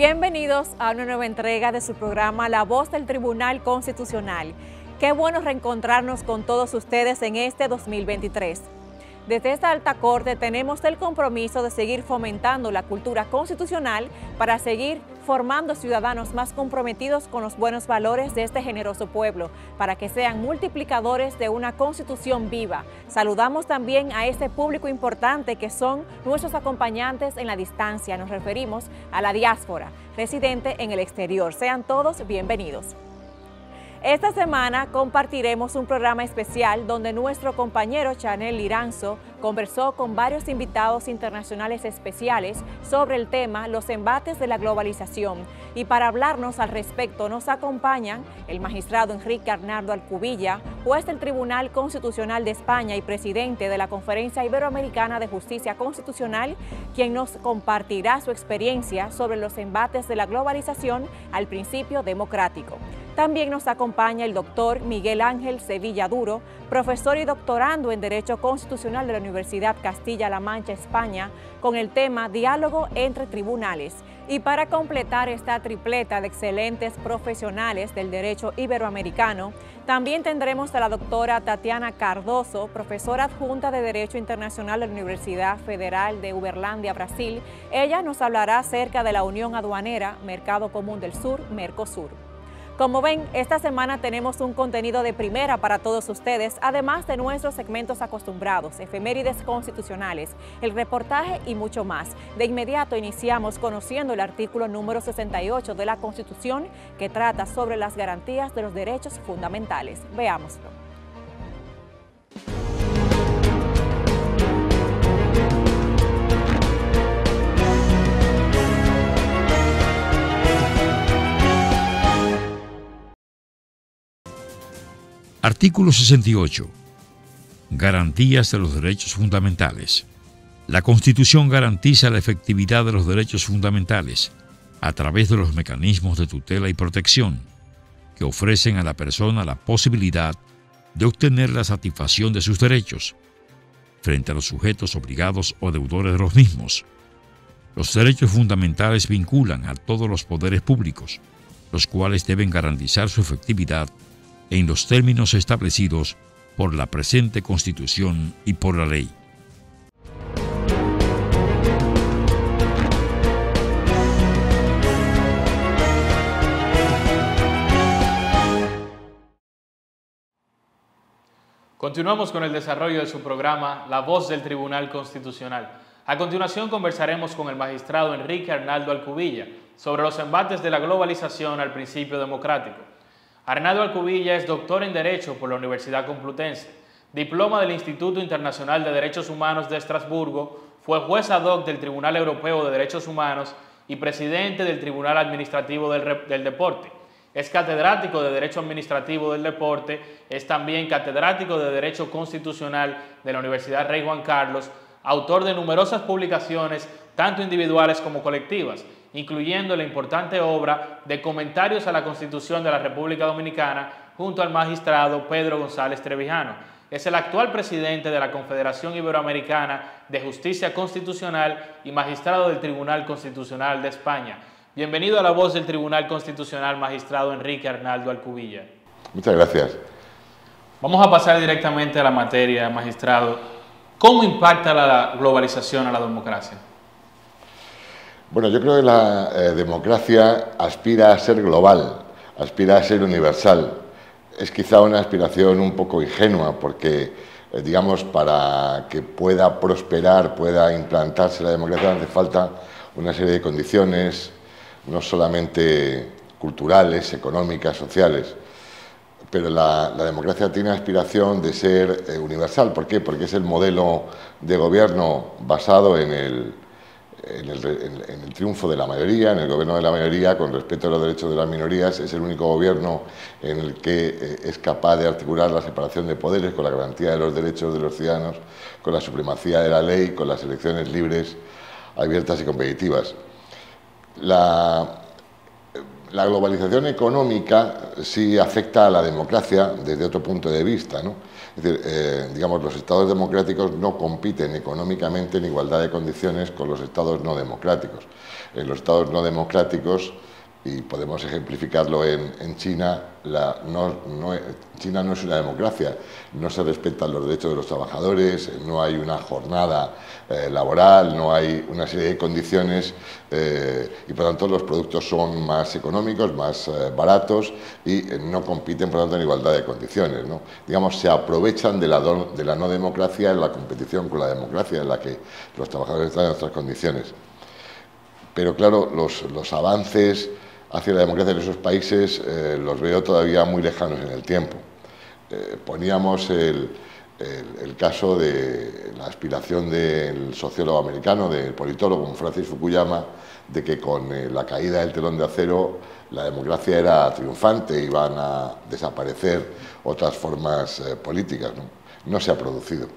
Bienvenidos a una nueva entrega de su programa La Voz del Tribunal Constitucional. Qué bueno reencontrarnos con todos ustedes en este 2023. Desde esta alta corte tenemos el compromiso de seguir fomentando la cultura constitucional para seguir formando ciudadanos más comprometidos con los buenos valores de este generoso pueblo, para que sean multiplicadores de una constitución viva. Saludamos también a este público importante que son nuestros acompañantes en la distancia. Nos referimos a la diáspora, residente en el exterior. Sean todos bienvenidos. Esta semana compartiremos un programa especial donde nuestro compañero Chanel Liranzo conversó con varios invitados internacionales especiales sobre el tema los embates de la globalización. Y para hablarnos al respecto nos acompañan el magistrado Enrique Arnaldo Alcubilla, juez del Tribunal Constitucional de España y presidente de la Conferencia Iberoamericana de Justicia Constitucional, quien nos compartirá su experiencia sobre los embates de la globalización al principio democrático. También nos acompaña el doctor Miguel Ángel Sevilla Duro, profesor y doctorando en Derecho Constitucional de la Universidad Castilla-La Mancha, España, con el tema Diálogo entre Tribunales. Y para completar esta tripleta de excelentes profesionales del derecho iberoamericano, también tendremos a la doctora Tatiana Cardoso, profesora adjunta de Derecho Internacional de la Universidad Federal de Uberlândia, Brasil. Ella nos hablará acerca de la Unión Aduanera, Mercado Común del Sur, Mercosur. Como ven, esta semana tenemos un contenido de primera para todos ustedes, además de nuestros segmentos acostumbrados, efemérides constitucionales, el reportaje y mucho más. De inmediato iniciamos conociendo el artículo número 68 de la Constitución, que trata sobre las garantías de los derechos fundamentales. Veámoslo. Artículo 68. Garantías de los derechos fundamentales. La Constitución garantiza la efectividad de los derechos fundamentales a través de los mecanismos de tutela y protección que ofrecen a la persona la posibilidad de obtener la satisfacción de sus derechos frente a los sujetos obligados o deudores de los mismos. Los derechos fundamentales vinculan a todos los poderes públicos, los cuales deben garantizar su efectividad en los términos establecidos por la presente Constitución y por la ley. Continuamos con el desarrollo de su programa La Voz del Tribunal Constitucional. A continuación conversaremos con el magistrado Enrique Arnaldo Alcubilla sobre los embates de la globalización al principio democrático. Arnaldo Alcubilla es doctor en Derecho por la Universidad Complutense, diploma del Instituto Internacional de Derechos Humanos de Estrasburgo, fue juez ad hoc del Tribunal Europeo de Derechos Humanos y presidente del Tribunal Administrativo del Deporte. Es catedrático de Derecho Administrativo del Deporte, es también catedrático de Derecho Constitucional de la Universidad Rey Juan Carlos, autor de numerosas publicaciones, tanto individuales como colectivas, incluyendo la importante obra de Comentarios a la Constitución de la República Dominicana, junto al magistrado Pedro González Trevijano. Es el actual presidente de la Confederación Iberoamericana de Justicia Constitucional y magistrado del Tribunal Constitucional de España. Bienvenido a La Voz del Tribunal Constitucional, magistrado Enrique Arnaldo Alcubilla. Muchas gracias. Vamos a pasar directamente a la materia, magistrado. ¿Cómo impacta la globalización a la democracia? Bueno, yo creo que la democracia aspira a ser global, aspira a ser universal. Es quizá una aspiración un poco ingenua porque, digamos, para que pueda prosperar, pueda implantarse la democracia, hace falta una serie de condiciones, no solamente culturales, económicas, sociales, pero la democracia tiene aspiración de ser universal. ¿Por qué? Porque es el modelo de gobierno basado en el triunfo de la mayoría, en el gobierno de la mayoría, con respeto a los derechos de las minorías. Es el único gobierno en el que es capaz de articular la separación de poderes con la garantía de los derechos de los ciudadanos, con la supremacía de la ley, con las elecciones libres, abiertas y competitivas. La globalización económica sí afecta a la democracia desde otro punto de vista, ¿no? Es decir, digamos, los estados democráticos no compiten económicamente en igualdad de condiciones con los estados no democráticos. En los estados no democráticos, y podemos ejemplificarlo en China, China no es una democracia, no se respetan los derechos de los trabajadores, no hay una jornada laboral, no hay una serie de condiciones y por tanto los productos son más económicos, más baratos y no compiten por tanto en igualdad de condiciones, ¿no? Digamos, se aprovechan de la no democracia en la competición con la democracia en la que los trabajadores están en otras condiciones. Pero claro, los avances hacia la democracia en esos países los veo todavía muy lejanos en el tiempo. Poníamos el caso de la aspiración del sociólogo americano, del politólogo Francis Fukuyama, de que con la caída del telón de acero la democracia era triunfante, iban a desaparecer otras formas políticas, ¿no? No se ha producido,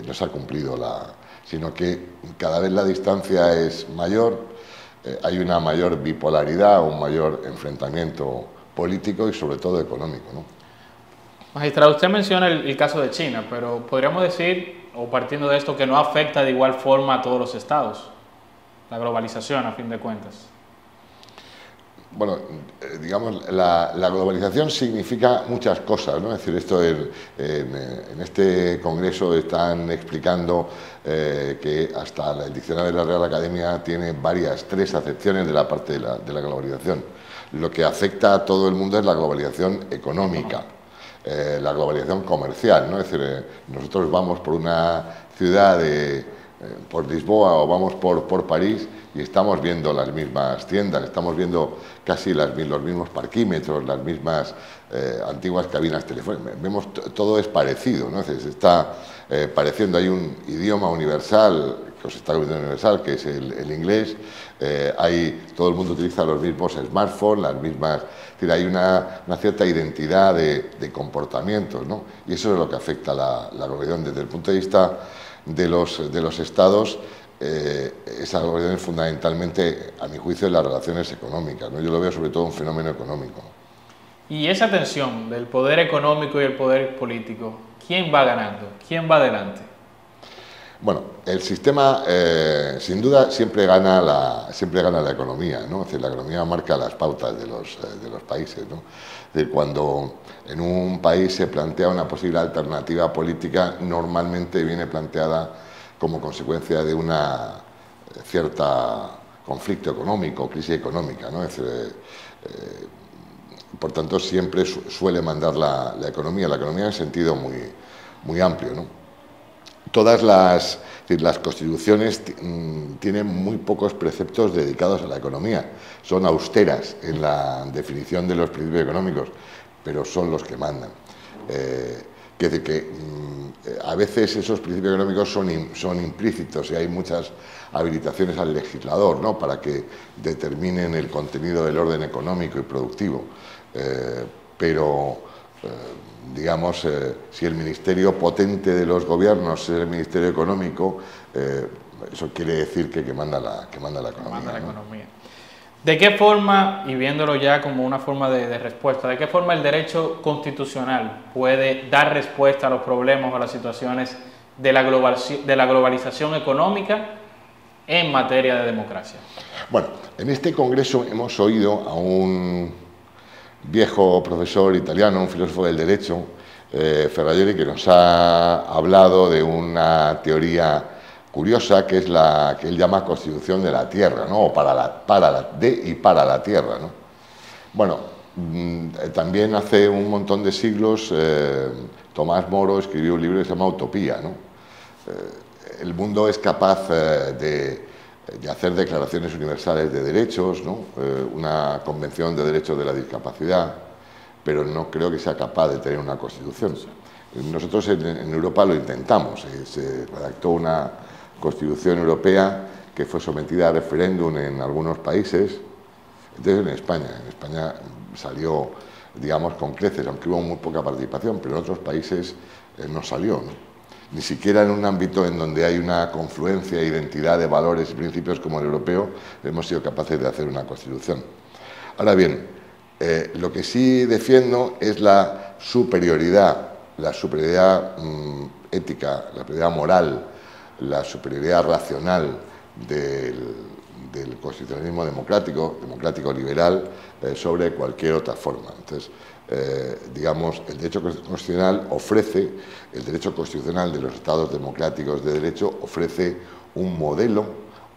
no se ha cumplido sino que cada vez la distancia es mayor, hay una mayor bipolaridad, un mayor enfrentamiento político y sobre todo económico, ¿no? Magistrado, usted menciona el caso de China, pero podríamos decir, o partiendo de esto, que no afecta de igual forma a todos los estados, la globalización a fin de cuentas. Bueno, digamos, la globalización significa muchas cosas, ¿no? Es decir, en este congreso están explicando que hasta el diccionario de la Real Academia tiene tres acepciones de la parte de la globalización. Lo que afecta a todo el mundo es la globalización económica, la globalización comercial, ¿no? Es decir, nosotros vamos por una ciudad por Lisboa o vamos por París y estamos viendo las mismas tiendas, estamos viendo casi los mismos parquímetros, las mismas antiguas cabinas telefónicas. Vemos todo es parecido, ¿no? Se está pareciendo, hay un idioma universal, que os está volviendo universal, que es el inglés, todo el mundo utiliza los mismos smartphones, las mismas... Es decir, hay una cierta identidad de comportamientos, ¿no? Y eso es lo que afecta la globalización desde el punto de vista de los estados. Esa globalización es fundamentalmente, a mi juicio, en las relaciones económicas, ¿no? Yo lo veo sobre todo un fenómeno económico. Y esa tensión del poder económico y el poder político, ¿quién va ganando? ¿Quién va adelante? Bueno, el sistema, sin duda, siempre gana la economía, ¿no? Es decir, la economía marca las pautas de los países, ¿no? Es decir, cuando en un país se plantea una posible alternativa política, normalmente viene planteada como consecuencia de una cierta conflicto económico, crisis económica, ¿no? Es decir, por tanto, siempre suele mandar la economía en sentido muy amplio, ¿no? Todas las constituciones tienen muy pocos preceptos dedicados a la economía, son austeras en la definición de los principios económicos, pero son los que mandan. Quiere decir que a veces esos principios económicos son implícitos y hay muchas habilitaciones al legislador, ¿no? Para que determinen el contenido del orden económico y productivo. Digamos, si el ministerio potente de los gobiernos es el ministerio económico, eso quiere decir que manda la economía. Manda la economía. ¿De qué forma, y viéndolo ya como una forma de respuesta, de qué forma el derecho constitucional puede dar respuesta a los problemas o a las situaciones de la globalización económica en materia de democracia? Bueno, en este congreso hemos oído a un viejo profesor italiano, un filósofo del derecho, Ferrajoli, que nos ha hablado de una teoría curiosa que es la que él llama constitución de la tierra, ¿no? O para la tierra, ¿no? Bueno, también hace un montón de siglos Tomás Moro escribió un libro que se llama Utopía, ¿no? El mundo es capaz de hacer declaraciones universales de derechos, ¿no? Una convención de derechos de la discapacidad, pero no creo que sea capaz de tener una constitución. Nosotros en Europa lo intentamos, se redactó una constitución europea que fue sometida a referéndum en algunos países, entonces en España salió, digamos, con creces, aunque hubo muy poca participación, pero en otros países no salió, ¿no? Ni siquiera en un ámbito en donde hay una confluencia de identidad de valores y principios como el europeo, hemos sido capaces de hacer una constitución. Ahora bien, lo que sí defiendo es la superioridad la superioridad ética, la superioridad moral, la superioridad racional del constitucionalismo democrático liberal sobre cualquier otra forma. Entonces, digamos, el derecho constitucional ofrece, el derecho constitucional de los estados democráticos de derecho ofrece un modelo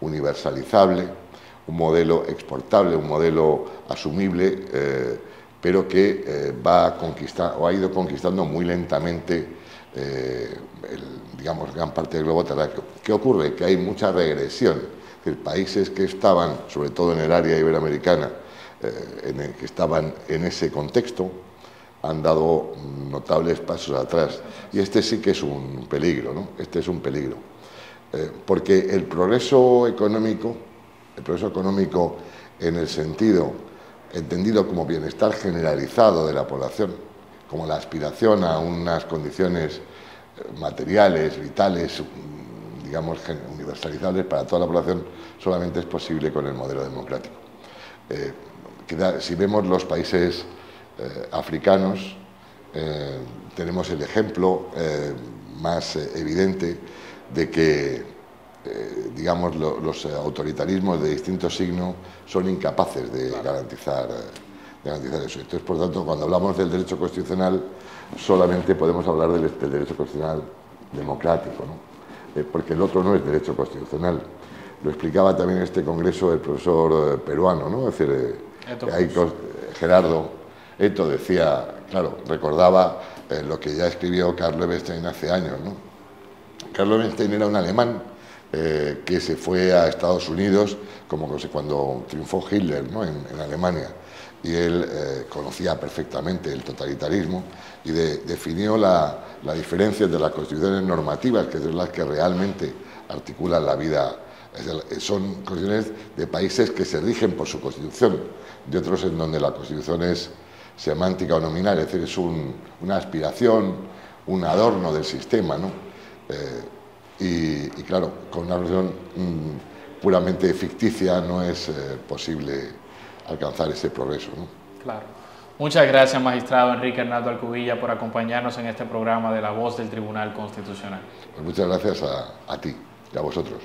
universalizable, un modelo exportable, un modelo asumible, pero que va conquistando, o ha ido conquistando muy lentamente, digamos, gran parte del globo terráqueo. ¿Qué ocurre? Que hay mucha regresión. Es decir, países que estaban, sobre todo en el área iberoamericana, que estaban en ese contexto, han dado notables pasos atrás. Y este sí que es un peligro, ¿no? Este es un peligro. Porque el progreso económico en el sentido entendido como bienestar generalizado de la población, como la aspiración a unas condiciones materiales, vitales, digamos, universalizables para toda la población, solamente es posible con el modelo democrático. Si vemos los países africanos, tenemos el ejemplo más evidente de que, digamos, los autoritarismos de distinto signo son incapaces de garantizar eso. Entonces, por tanto, cuando hablamos del derecho constitucional, solamente podemos hablar del derecho constitucional democrático, ¿no? Porque el otro no es derecho constitucional. Lo explicaba también en este congreso el profesor peruano, ¿no? Es decir, Gerardo Eto decía, claro, recordaba lo que ya escribió Karl Loewenstein hace años, ¿no? Karl Loewenstein era un alemán que se fue a Estados Unidos como cuando triunfó Hitler, ¿no? en Alemania, y él conocía perfectamente el totalitarismo y definió la diferencia entre las constituciones normativas, que son las que realmente articulan la vida. Son constituciones de países que se rigen por su constitución, de otros en donde la constitución es semántica o nominal, es decir, es una aspiración, un adorno del sistema, ¿no? Y claro, con una versión puramente ficticia no es posible alcanzar ese progreso, ¿no? Claro. Muchas gracias, magistrado Enrique Arnaldo Alcubilla, por acompañarnos en este programa de La Voz del Tribunal Constitucional. Pues muchas gracias a ti y a vosotros.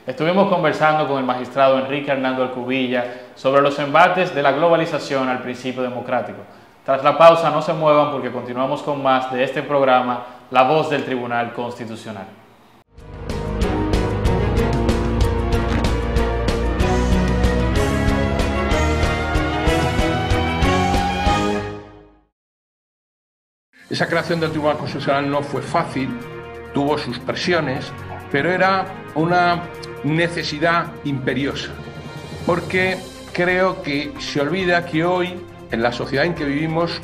Estuvimos conversando con el magistrado Enrique Arnaldo Alcubilla sobre los embates de la globalización al principio democrático. Tras la pausa, no se muevan porque continuamos con más de este programa, La Voz del Tribunal Constitucional. Esa creación del Tribunal Constitucional no fue fácil, tuvo sus presiones, pero era una necesidad imperiosa, porque creo que se olvida que hoy, en la sociedad en que vivimos,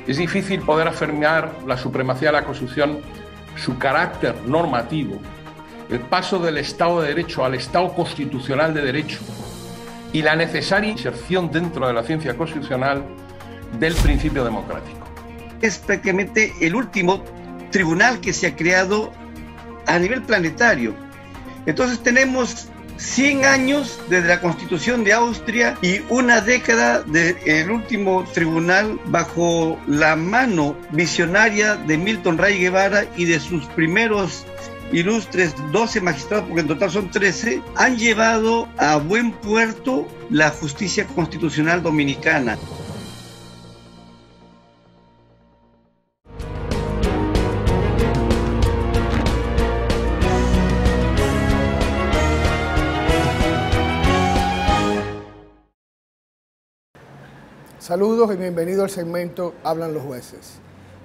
es difícil poder afirmar la supremacía de la Constitución, su carácter normativo, el paso del Estado de Derecho al Estado constitucional de Derecho y la necesaria inserción dentro de la ciencia constitucional del principio democrático. Es prácticamente el último tribunal que se ha creado a nivel planetario. Entonces tenemos 100 años desde la Constitución de Austria y una década del último tribunal bajo la mano visionaria de Milton Ray Guevara y de sus primeros ilustres 12 magistrados, porque en total son 13, han llevado a buen puerto la justicia constitucional dominicana. Saludos y bienvenido al segmento Hablan los Jueces.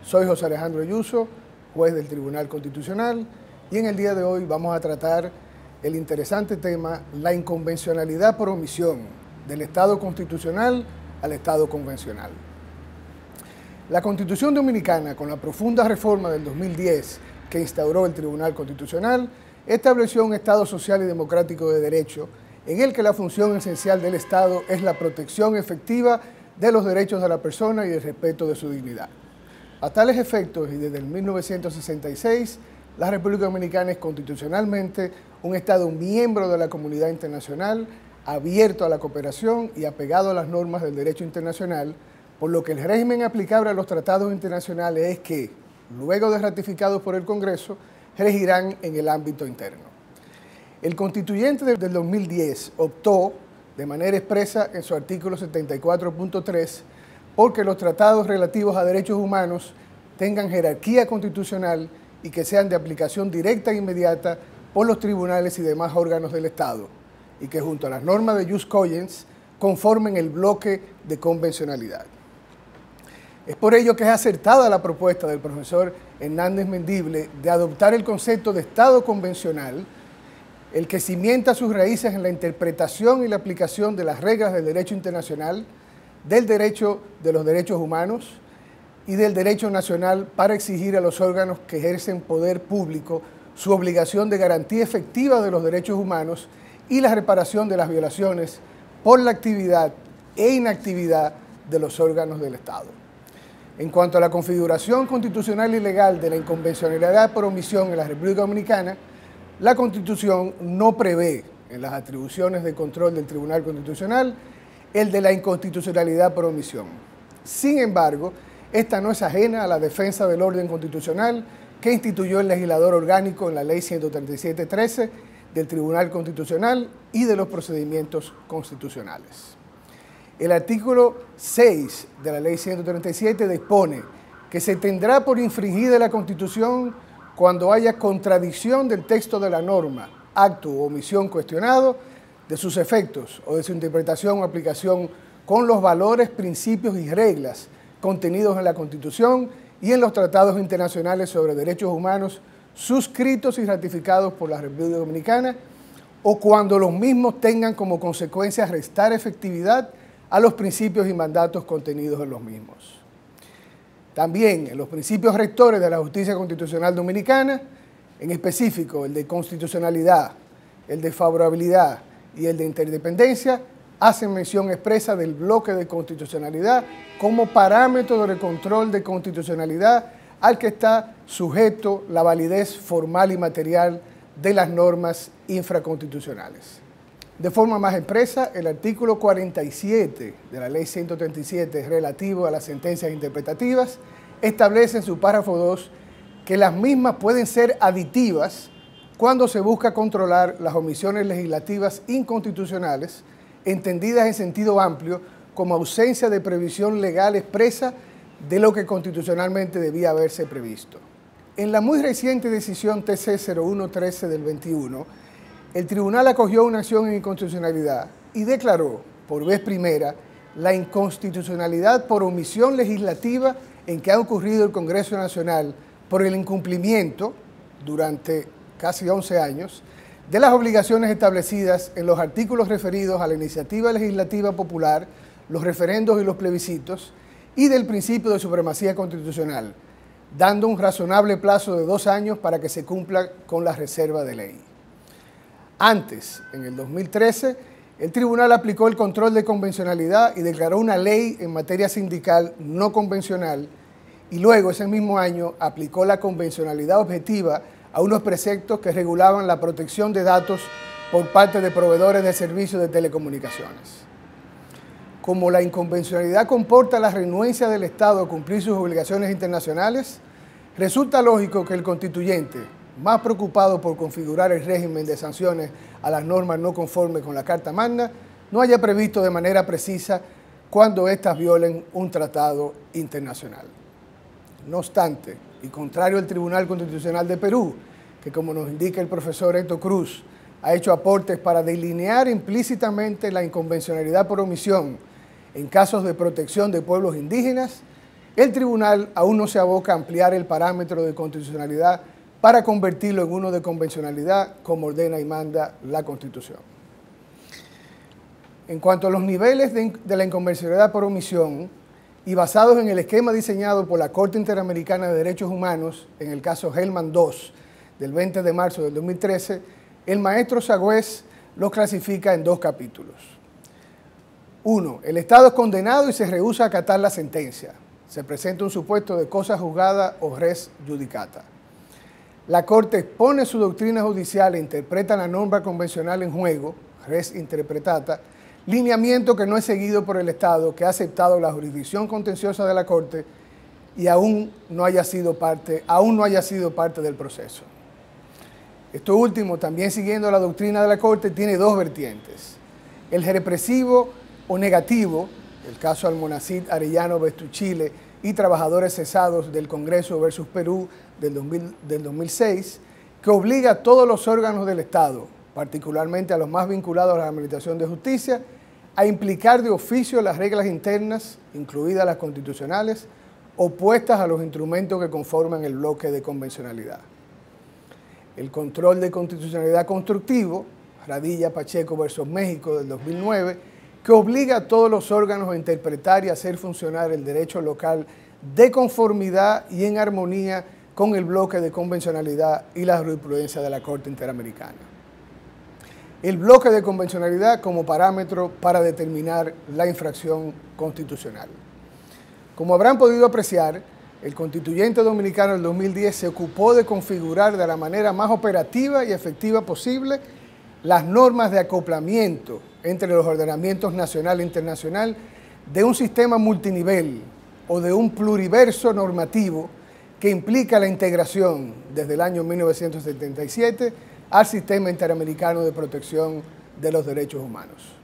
Soy José Alejandro Ayuso, juez del Tribunal Constitucional, y en el día de hoy vamos a tratar el interesante tema, la inconvencionalidad por omisión del Estado constitucional al Estado convencional. La Constitución Dominicana, con la profunda reforma del 2010 que instauró el Tribunal Constitucional, estableció un Estado social y democrático de derecho en el que la función esencial del Estado es la protección efectiva de los derechos de la persona y el respeto de su dignidad. A tales efectos, y desde el 1966, la República Dominicana es constitucionalmente un Estado miembro de la comunidad internacional, abierto a la cooperación y apegado a las normas del derecho internacional, por lo que el régimen aplicable a los tratados internacionales es que, luego de ratificados por el Congreso, regirán en el ámbito interno. El constituyente del 2010 optó de manera expresa en su artículo 74.3 porque los tratados relativos a derechos humanos tengan jerarquía constitucional y que sean de aplicación directa e inmediata por los tribunales y demás órganos del Estado, y que junto a las normas de jus cogens conformen el bloque de convencionalidad. Es por ello que es acertada la propuesta del profesor Hernández Mendible de adoptar el concepto de Estado convencional, el que cimienta sus raíces en la interpretación y la aplicación de las reglas del derecho internacional, del derecho de los derechos humanos y del derecho nacional para exigir a los órganos que ejercen poder público su obligación de garantía efectiva de los derechos humanos y la reparación de las violaciones por la actividad e inactividad de los órganos del Estado. En cuanto a la configuración constitucional y legal de la inconvencionalidad por omisión en la República Dominicana, la Constitución no prevé en las atribuciones de control del Tribunal Constitucional el de la inconstitucionalidad por omisión. Sin embargo, esta no es ajena a la defensa del orden constitucional que instituyó el legislador orgánico en la Ley 137.13 del Tribunal Constitucional y de los procedimientos constitucionales. El artículo 6 de la Ley 137 dispone que se tendrá por infringida la Constitución cuando haya contradicción del texto de la norma, acto o omisión cuestionado, de sus efectos o de su interpretación o aplicación con los valores, principios y reglas contenidos en la Constitución y en los tratados internacionales sobre derechos humanos suscritos y ratificados por la República Dominicana, o cuando los mismos tengan como consecuencia restar efectividad a los principios y mandatos contenidos en los mismos. También en los principios rectores de la justicia constitucional dominicana, en específico el de constitucionalidad, el de favorabilidad y el de interdependencia, hacen mención expresa del bloque de constitucionalidad como parámetro de control de constitucionalidad al que está sujeto la validez formal y material de las normas infraconstitucionales. De forma más expresa, el artículo 47 de la Ley 137 relativo a las sentencias interpretativas establece en su párrafo 2 que las mismas pueden ser aditivas cuando se busca controlar las omisiones legislativas inconstitucionales, entendidas en sentido amplio como ausencia de previsión legal expresa de lo que constitucionalmente debía haberse previsto. En la muy reciente decisión TC 0113 del 21, el tribunal acogió una acción en inconstitucionalidad y declaró, por vez primera, la inconstitucionalidad por omisión legislativa en que ha ocurrido el Congreso Nacional por el incumplimiento, durante casi 11 años, de las obligaciones establecidas en los artículos referidos a la iniciativa legislativa popular, los referendos y los plebiscitos, y del principio de supremacía constitucional, dando un razonable plazo de 2 años para que se cumpla con la reserva de ley. Antes, en el 2013, el tribunal aplicó el control de convencionalidad y declaró una ley en materia sindical no convencional, y luego ese mismo año aplicó la convencionalidad objetiva a unos preceptos que regulaban la protección de datos por parte de proveedores de servicios de telecomunicaciones. Como la inconvencionalidad comporta la renuencia del Estado a cumplir sus obligaciones internacionales, resulta lógico que el constituyente, más preocupado por configurar el régimen de sanciones a las normas no conformes con la Carta Magna, no haya previsto de manera precisa cuando éstas violen un tratado internacional. No obstante, y contrario al Tribunal Constitucional de Perú, que como nos indica el profesor Héctor Cruz, ha hecho aportes para delinear implícitamente la inconvencionalidad por omisión en casos de protección de pueblos indígenas, el tribunal aún no se aboca a ampliar el parámetro de constitucionalidad para convertirlo en uno de convencionalidad, como ordena y manda la Constitución. En cuanto a los niveles de la inconvencionalidad por omisión, y basados en el esquema diseñado por la Corte Interamericana de Derechos Humanos, en el caso Hellman II, del 20 de marzo del 2013, el maestro Sagüez los clasifica en 2 capítulos. 1. El Estado es condenado y se rehúsa a acatar la sentencia. Se presenta un supuesto de cosa juzgada o res judicata. La Corte expone su doctrina judicial e interpreta la norma convencional en juego, res interpretata, lineamiento que no es seguido por el Estado, que ha aceptado la jurisdicción contenciosa de la Corte y aún no haya sido parte del proceso. Esto último, también siguiendo la doctrina de la Corte, tiene dos vertientes. El represivo o negativo, el caso Almonacid, Arellano versus Chile y trabajadores cesados del Congreso versus Perú del 2006, que obliga a todos los órganos del Estado, particularmente a los más vinculados a la Administración de Justicia, a implicar de oficio las reglas internas, incluidas las constitucionales, opuestas a los instrumentos que conforman el bloque de convencionalidad. El control de constitucionalidad constructivo, Radilla Pacheco versus México del 2009, que obliga a todos los órganos a interpretar y hacer funcionar el derecho local de conformidad y en armonía con el bloque de convencionalidad y la jurisprudencia de la Corte Interamericana. El bloque de convencionalidad como parámetro para determinar la infracción constitucional. Como habrán podido apreciar, el constituyente dominicano del 2010 se ocupó de configurar de la manera más operativa y efectiva posible las normas de acoplamiento entre los ordenamientos nacional e internacional de un sistema multinivel o de un pluriverso normativo que implica la integración desde el año 1977 al Sistema Interamericano de Protección de los Derechos Humanos.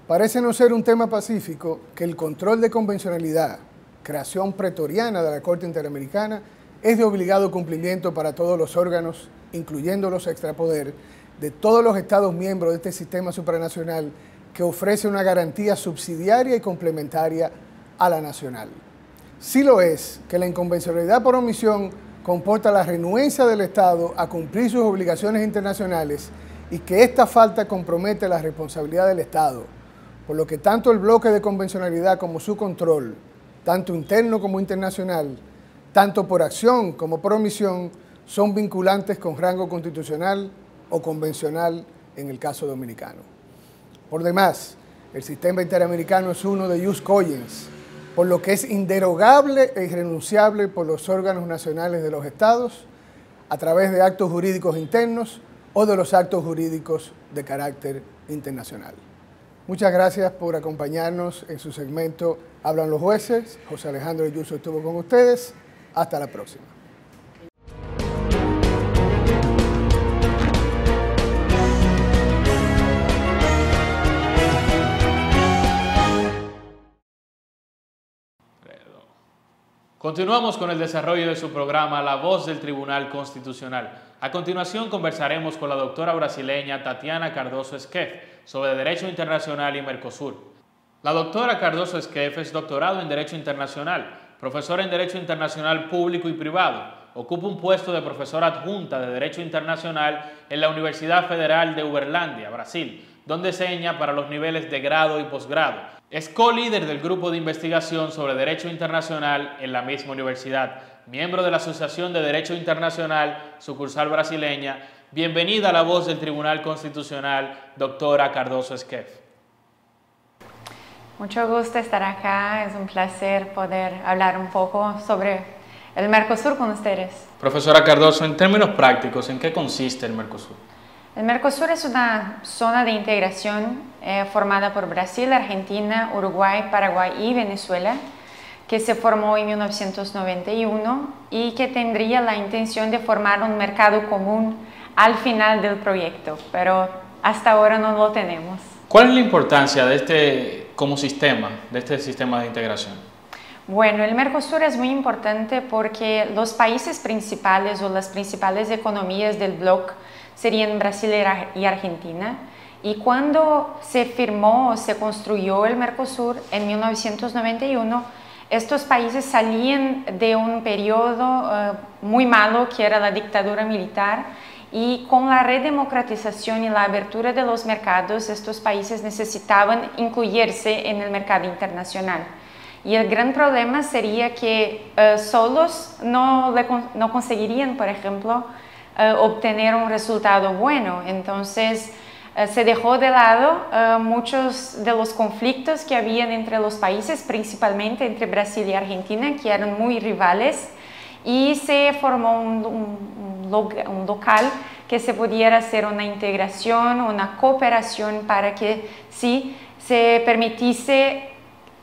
Parece no ser un tema pacífico que el control de convencionalidad, creación pretoriana de la Corte Interamericana, es de obligado cumplimiento para todos los órganos, incluyendo los extrapoder, de todos los Estados miembros de este sistema supranacional que ofrece una garantía subsidiaria y complementaria a la nacional. Sí lo es que la inconvencionalidad por omisión comporta la renuencia del Estado a cumplir sus obligaciones internacionales y que esta falta compromete la responsabilidad del Estado, por lo que tanto el bloque de convencionalidad como su control, tanto interno como internacional, tanto por acción como por omisión, son vinculantes con rango constitucional o convencional en el caso dominicano. Por demás, el sistema interamericano es uno de jus cogens, por lo que es inderogable e irrenunciable por los órganos nacionales de los estados a través de actos jurídicos internos o de los actos jurídicos de carácter internacional. Muchas gracias por acompañarnos en su segmento Hablan los Jueces. José Alejandro Yuso estuvo con ustedes. Hasta la próxima. Continuamos con el desarrollo de su programa La Voz del Tribunal Constitucional. A continuación conversaremos con la doctora brasileña Tatiana Cardoso Esquef sobre Derecho Internacional y Mercosur. La doctora Cardoso Esquef es doctorado en Derecho Internacional, profesora en Derecho Internacional Público y Privado. Ocupa un puesto de profesora adjunta de Derecho Internacional en la Universidad Federal de Uberlândia, Brasil, donde enseña para los niveles de grado y posgrado. Es co-líder del grupo de investigación sobre Derecho Internacional en la misma universidad, miembro de la Asociación de Derecho Internacional, sucursal brasileña. Bienvenida a La Voz del Tribunal Constitucional, doctora Cardoso Esquef. Mucho gusto estar acá, es un placer poder hablar un poco sobre el Mercosur con ustedes. Profesora Cardoso, en términos prácticos, ¿en qué consiste el Mercosur? El Mercosur es una zona de integración formada por Brasil, Argentina, Uruguay, Paraguay y Venezuela, que se formó en 1991 y que tendría la intención de formar un mercado común al final del proyecto, pero hasta ahora no lo tenemos. ¿Cuál es la importancia de este sistema de integración? Bueno, el Mercosur es muy importante porque los países principales o las principales economías del bloque serían Brasil y Argentina. Y cuando se firmó o se construyó el Mercosur en 1991, estos países salían de un periodo muy malo que era la dictadura militar, y con la redemocratización y la abertura de los mercados, estos países necesitaban incluirse en el mercado internacional. Y el gran problema sería que solos no conseguirían, por ejemplo, obtener un resultado bueno. Entonces se dejó de lado muchos de los conflictos que habían entre los países, principalmente entre Brasil y Argentina, que eran muy rivales, y se formó un local que se pudiera hacer una integración, una cooperación para que sí se permitiese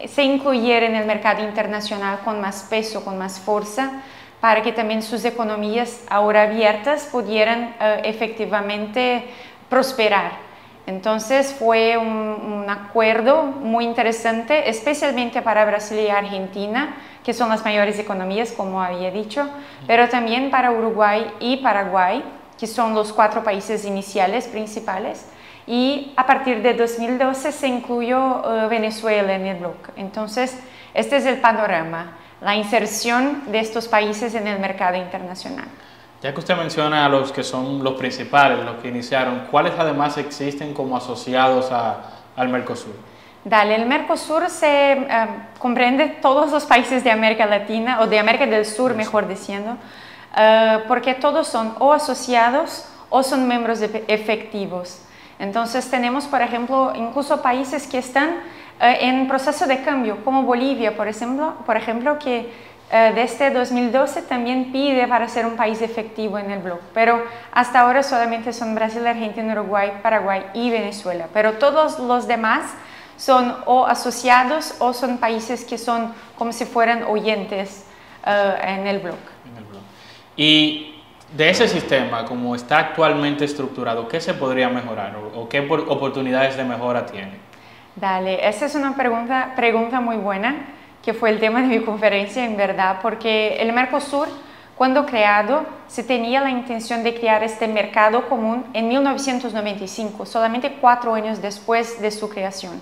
se incluyera en el mercado internacional con más peso, con más fuerza, para que también sus economías ahora abiertas pudieran efectivamente prosperar. Entonces fue un acuerdo muy interesante, especialmente para Brasil y Argentina, que son las mayores economías, como había dicho, pero también para Uruguay y Paraguay, que son los 4 países iniciales principales. Y a partir de 2012 se incluyó Venezuela en el bloque. Entonces, este es el panorama, la inserción de estos países en el mercado internacional. Ya que usted menciona a los que son los principales, los que iniciaron, ¿cuáles además existen como asociados al Mercosur? Dale, el Mercosur se comprende todos los países de América Latina, o de América del Sur, mejor diciendo, porque todos son o asociados o son miembros efectivos. Entonces tenemos, por ejemplo, incluso países que están en proceso de cambio, como Bolivia, por ejemplo, que desde 2012 también pide para ser un país efectivo en el bloque, pero hasta ahora solamente son Brasil, Argentina, Uruguay, Paraguay y Venezuela, pero todos los demás son o asociados o son países que son como si fueran oyentes en el bloque. Y de ese sistema, como está actualmente estructurado, ¿qué se podría mejorar o qué oportunidades de mejora tiene? Dale, esa es una pregunta muy buena, que fue el tema de mi conferencia, en verdad, porque el Mercosur, cuando creado, se tenía la intención de crear este mercado común en 1995, solamente 4 años después de su creación.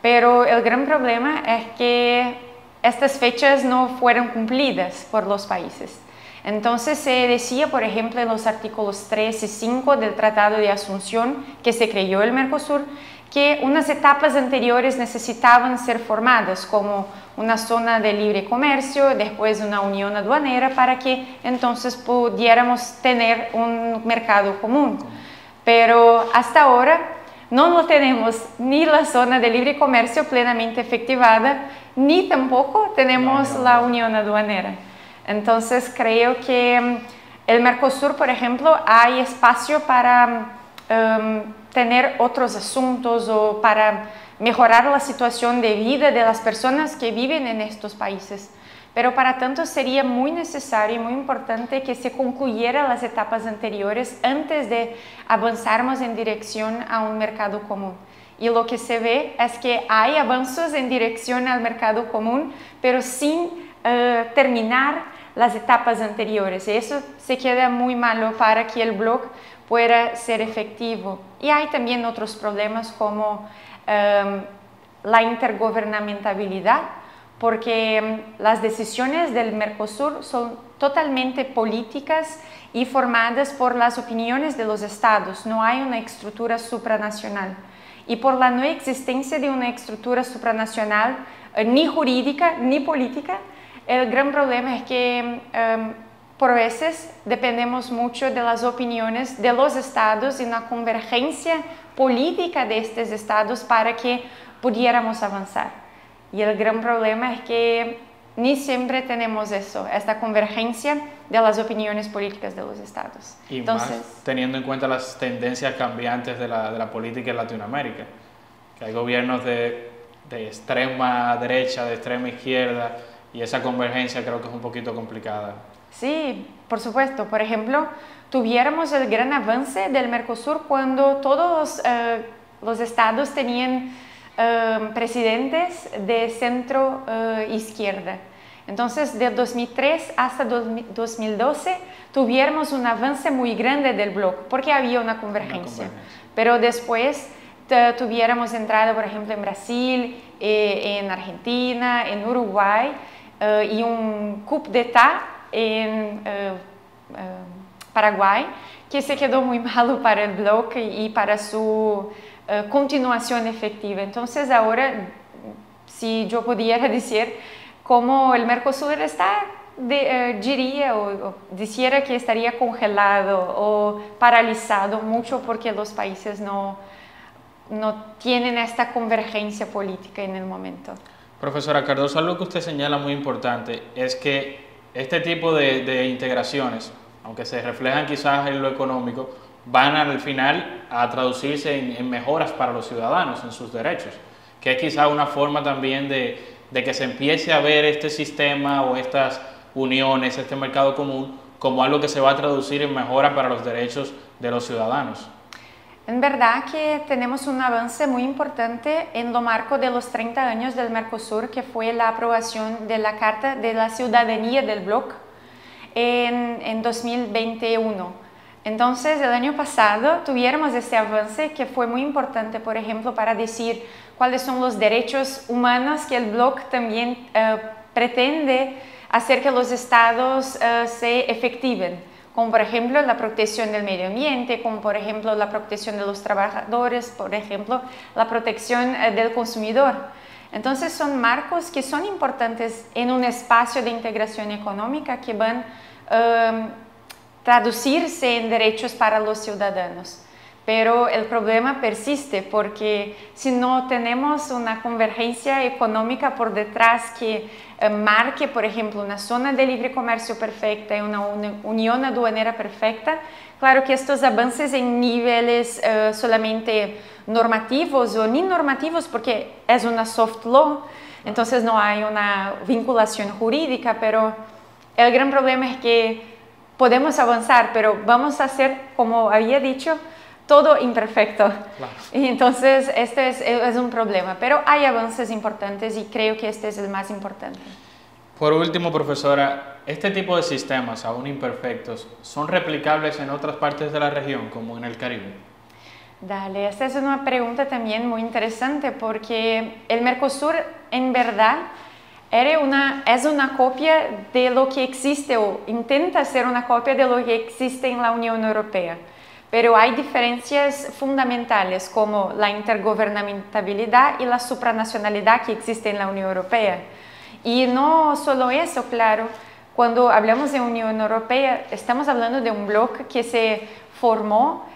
Pero el gran problema es que estas fechas no fueron cumplidas por los países. Entonces se decía, por ejemplo, en los artículos 3 y 5 del Tratado de Asunción, que se creó el Mercosur, que unas etapas anteriores necesitaban ser formadas, como una zona de libre comercio, después una unión aduanera, para que entonces pudiéramos tener un mercado común. Pero hasta ahora no lo tenemos, ni la zona de libre comercio plenamente efectivada, ni tampoco tenemos la unión aduanera. Entonces creo que el Mercosur, por ejemplo, hay espacio para tener otros asuntos o para mejorar la situación de vida de las personas que viven en estos países. Pero para tanto sería muy necesario y muy importante que se concluyeran las etapas anteriores antes de avanzarmos en dirección a un mercado común. Y lo que se ve es que hay avances en dirección al mercado común, pero sin terminar las etapas anteriores. Y eso se queda muy malo para que el bloque pueda ser efectivo. Y hay también otros problemas como la intergobernamentabilidad, porque las decisiones del Mercosur son totalmente políticas y formadas por las opiniones de los estados. No hay una estructura supranacional. Y por la no existencia de una estructura supranacional, ni jurídica ni política, el gran problema es que por veces dependemos mucho de las opiniones de los estados y una convergencia política de estos estados para que pudiéramos avanzar. Y el gran problema es que ni siempre tenemos eso, esta convergencia de las opiniones políticas de los estados. Y entonces, más teniendo en cuenta las tendencias cambiantes de la política en Latinoamérica, que hay gobiernos de extrema derecha, de extrema izquierda, y esa convergencia creo que es un poquito complicada. Sí, por supuesto. Por ejemplo, tuviéramos el gran avance del Mercosur cuando todos los estados tenían presidentes de centro izquierda. Entonces, de 2003 hasta 2012 tuviéramos un avance muy grande del bloque porque había una convergencia. Pero después tuviéramos entrada, por ejemplo, en Brasil, en Argentina, en Uruguay y un coup d'état en Paraguay que se quedó muy malo para el bloque y para su continuación efectiva. Entonces ahora, si yo pudiera decir cómo el Mercosur está, diría o dijera que estaría congelado o paralizado mucho porque los países no tienen esta convergencia política en el momento. Profesora Cardoso, algo que usted señala muy importante es que este tipo de integraciones, aunque se reflejan quizás en lo económico, van al final a traducirse en mejoras para los ciudadanos, en sus derechos, que es quizá una forma también de que se empiece a ver este sistema o estas uniones, este mercado común, como algo que se va a traducir en mejora para los derechos de los ciudadanos. En verdad que tenemos un avance muy importante en lo marco de los 30 años del Mercosur, que fue la aprobación de la Carta de la Ciudadanía del Bloc en 2021. Entonces, el año pasado tuvimos este avance que fue muy importante, por ejemplo, para decir cuáles son los derechos humanos que el Bloc también pretende hacer que los estados se efectiven, como por ejemplo la protección del medio ambiente, como por ejemplo la protección de los trabajadores, por ejemplo la protección del consumidor. Entonces son marcos que son importantes en un espacio de integración económica que van traducirse en derechos para los ciudadanos. Pero el problema persiste porque si no tenemos una convergencia económica por detrás que marque, por ejemplo, una zona de libre comercio perfecta y una unión aduanera perfecta, claro que estos avances en niveles solamente normativos o ni normativos, porque es una soft law, entonces no hay una vinculación jurídica, pero el gran problema es que podemos avanzar, pero vamos a hacer, como había dicho, todo imperfecto. Claro. Y entonces este es un problema, pero hay avances importantes y creo que este es el más importante. Por último, profesora, este tipo de sistemas, aún imperfectos, ¿son replicables en otras partes de la región, como en el Caribe? Dale, esta es una pregunta también muy interesante porque el Mercosur en verdad es una copia de lo que existe o intenta ser una copia de lo que existe en la Unión Europea. Pero hay diferencias fundamentales como la intergobernamentabilidad y la supranacionalidad que existe en la Unión Europea. Y no solo eso, claro, cuando hablamos de Unión Europea estamos hablando de un bloque que se formó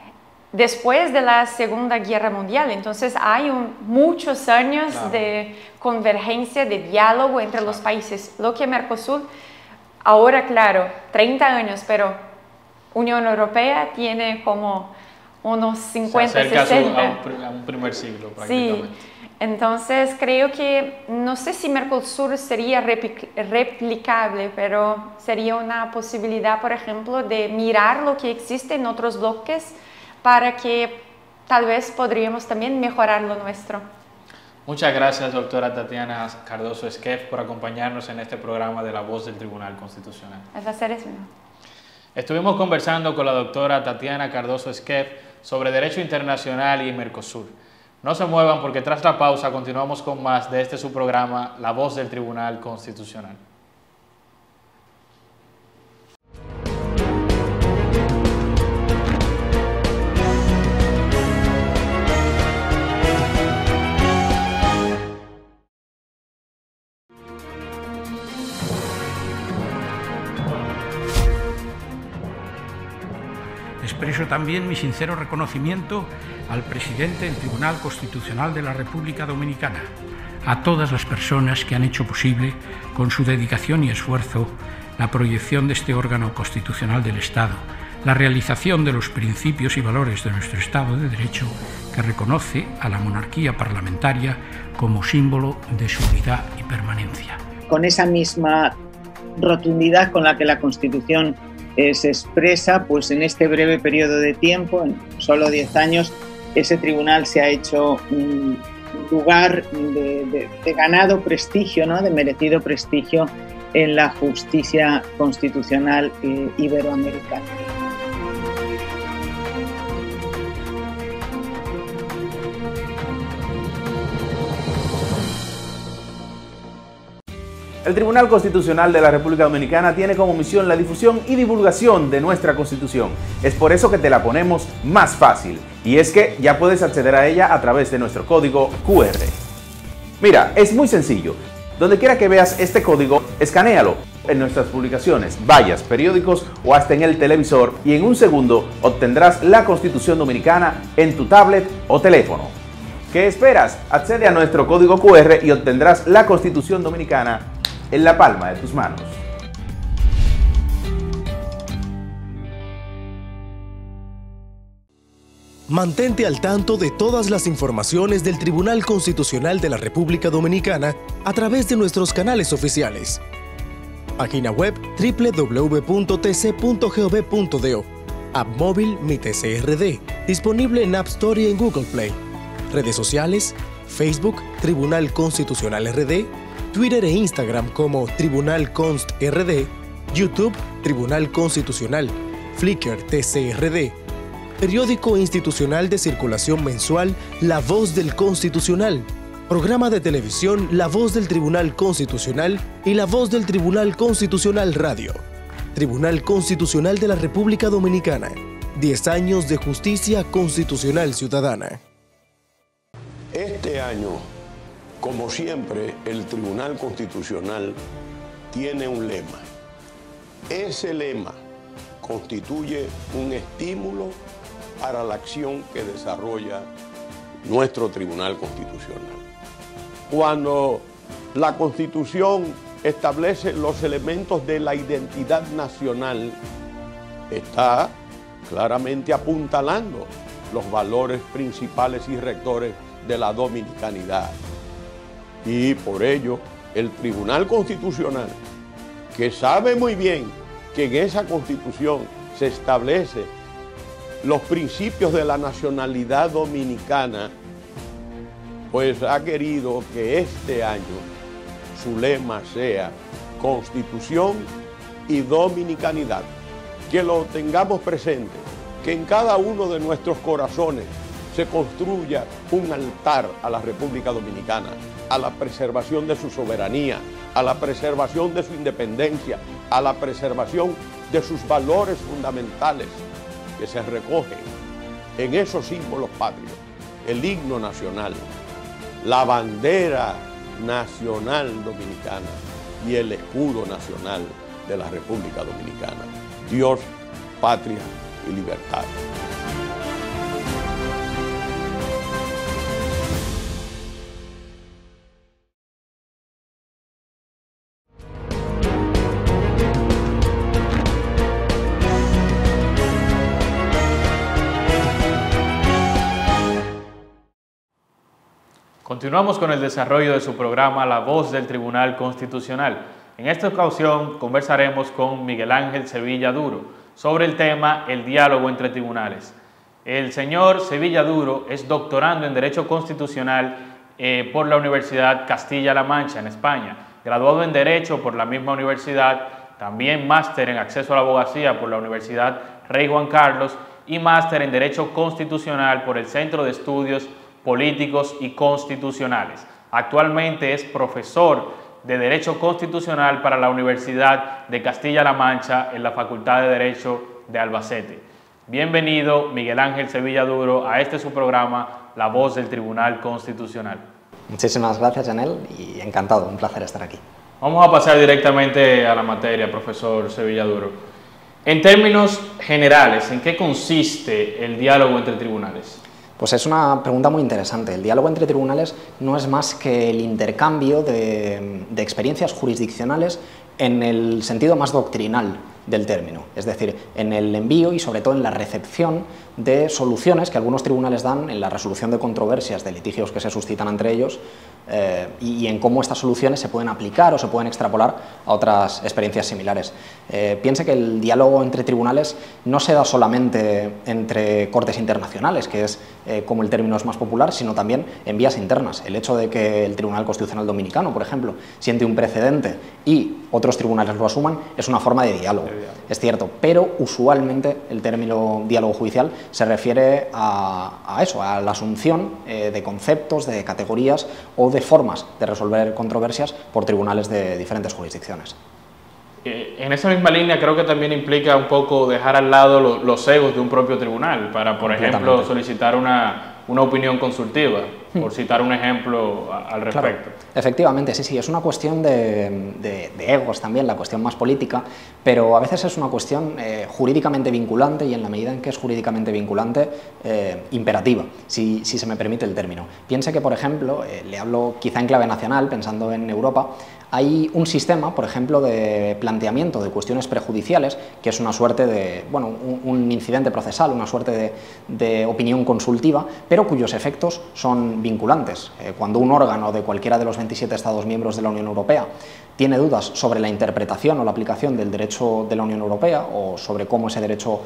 después de la Segunda Guerra Mundial, entonces hay muchos años de convergencia, de diálogo entre los países. Lo que Mercosur, ahora claro, 30 años, pero Unión Europea tiene como unos 50, 60. A un primer siglo prácticamente. Sí, entonces creo que, no sé si Mercosur sería replicable, pero sería una posibilidad, por ejemplo, de mirar lo que existe en otros bloques para que tal vez podríamos también mejorar lo nuestro. Muchas gracias, doctora Tatiana Cardoso Esquef, por acompañarnos en este programa de La Voz del Tribunal Constitucional. El placer es mío. Estuvimos conversando con la doctora Tatiana Cardoso Esquef sobre Derecho Internacional y Mercosur. No se muevan porque tras la pausa continuamos con más de su programa La Voz del Tribunal Constitucional. Expreso también mi sincero reconocimiento al presidente del Tribunal Constitucional de la República Dominicana, a todas las personas que han hecho posible, con su dedicación y esfuerzo, la proyección de este órgano constitucional del Estado, la realización de los principios y valores de nuestro Estado de Derecho, que reconoce a la monarquía parlamentaria como símbolo de su unidad y permanencia. Con esa misma rotundidad con la que la Constitución se expresa, pues en este breve periodo de tiempo, en solo 10 años, ese tribunal se ha hecho un lugar de ganado prestigio, ¿no? De merecido prestigio en la justicia constitucional iberoamericana. El Tribunal Constitucional de la República Dominicana tiene como misión la difusión y divulgación de nuestra Constitución. Es por eso que te la ponemos más fácil. Y es que ya puedes acceder a ella a través de nuestro código QR. Mira, es muy sencillo. Donde quiera que veas este código, escanéalo en nuestras publicaciones, vallas, periódicos o hasta en el televisor y en un segundo obtendrás la Constitución Dominicana en tu tablet o teléfono. ¿Qué esperas? Accede a nuestro código QR y obtendrás la Constitución Dominicana en la palma de tus manos. Mantente al tanto de todas las informaciones del Tribunal Constitucional de la República Dominicana a través de nuestros canales oficiales. Página web www.tc.gov.do. App móvil Mi TCRD, disponible en App Store y en Google Play. Redes sociales, Facebook, Tribunal Constitucional RD, Twitter e Instagram como Tribunal Const RD, YouTube, Tribunal Constitucional, Flickr TCRD, periódico institucional de circulación mensual La Voz del Constitucional, programa de televisión La Voz del Tribunal Constitucional y La Voz del Tribunal Constitucional Radio. Tribunal Constitucional de la República Dominicana. 10 años de justicia constitucional ciudadana. Este año, como siempre, el Tribunal Constitucional tiene un lema. Ese lema constituye un estímulo para la acción que desarrolla nuestro Tribunal Constitucional. Cuando la Constitución establece los elementos de la identidad nacional, está claramente apuntalando los valores principales y rectores de la dominicanidad. Y por ello, el Tribunal Constitucional, que sabe muy bien que en esa Constitución se establece los principios de la nacionalidad dominicana, pues ha querido que este año su lema sea Constitución y Dominicanidad. Que lo tengamos presente, que en cada uno de nuestros corazones se construya un altar a la República Dominicana, a la preservación de su soberanía, a la preservación de su independencia, a la preservación de sus valores fundamentales que se recogen en esos símbolos patrios, el himno nacional, la bandera nacional dominicana y el escudo nacional de la República Dominicana. Dios, patria y libertad. Continuamos con el desarrollo de su programa La Voz del Tribunal Constitucional. En esta ocasión conversaremos con Miguel Ángel Sevilla Duro sobre el tema el diálogo entre tribunales. El señor Sevilla Duro es doctorando en Derecho Constitucional por la Universidad Castilla-La Mancha en España, graduado en Derecho por la misma universidad, también máster en Acceso a la Abogacía por la Universidad Rey Juan Carlos y máster en Derecho Constitucional por el Centro de Estudios Políticos y Constitucionales. Actualmente es profesor de Derecho Constitucional para la Universidad de Castilla-La Mancha en la Facultad de Derecho de Albacete. Bienvenido, Miguel Ángel Sevilla Duro, a este su programa, La Voz del Tribunal Constitucional. Muchísimas gracias, Janel, y encantado, un placer estar aquí. Vamos a pasar directamente a la materia, profesor Sevilla Duro. En términos generales, ¿en qué consiste el diálogo entre tribunales? Pues es una pregunta muy interesante. El diálogo entre tribunales no es más que el intercambio de experiencias jurisdiccionales en el sentido más doctrinal del término, es decir, en el envío y sobre todo en la recepción de soluciones que algunos tribunales dan en la resolución de controversias, de litigios que se suscitan entre ellos, y en cómo estas soluciones se pueden aplicar o se pueden extrapolar a otras experiencias similares. Piense que el diálogo entre tribunales no se da solamente entre cortes internacionales, que es como el término es más popular, sino también en vías internas. El hecho de que el Tribunal Constitucional Dominicano, por ejemplo, siente un precedente y otros tribunales lo asuman, es una forma de diálogo. Es cierto, pero usualmente el término diálogo judicial se refiere a eso, a la asunción de conceptos, de categorías o de formas de resolver controversias por tribunales de diferentes jurisdicciones. En esa misma línea creo que también implica un poco dejar al lado los egos de un propio tribunal para, por ejemplo, solicitar una opinión consultiva. por citar un ejemplo al respecto. Claro, efectivamente, sí, es una cuestión de egos también, la cuestión más política, pero a veces es una cuestión jurídicamente vinculante y en la medida en que es jurídicamente vinculante, imperativa, si se me permite el término. Piense que, por ejemplo, le hablo quizá en clave nacional, pensando en Europa, hay un sistema, por ejemplo, de planteamiento de cuestiones prejudiciales, que es una suerte de, bueno, un incidente procesal, una suerte de opinión consultiva, pero cuyos efectos son vinculantes. Cuando un órgano de cualquiera de los 27 Estados miembros de la Unión Europea tiene dudas sobre la interpretación o la aplicación del derecho de la Unión Europea o sobre cómo ese derecho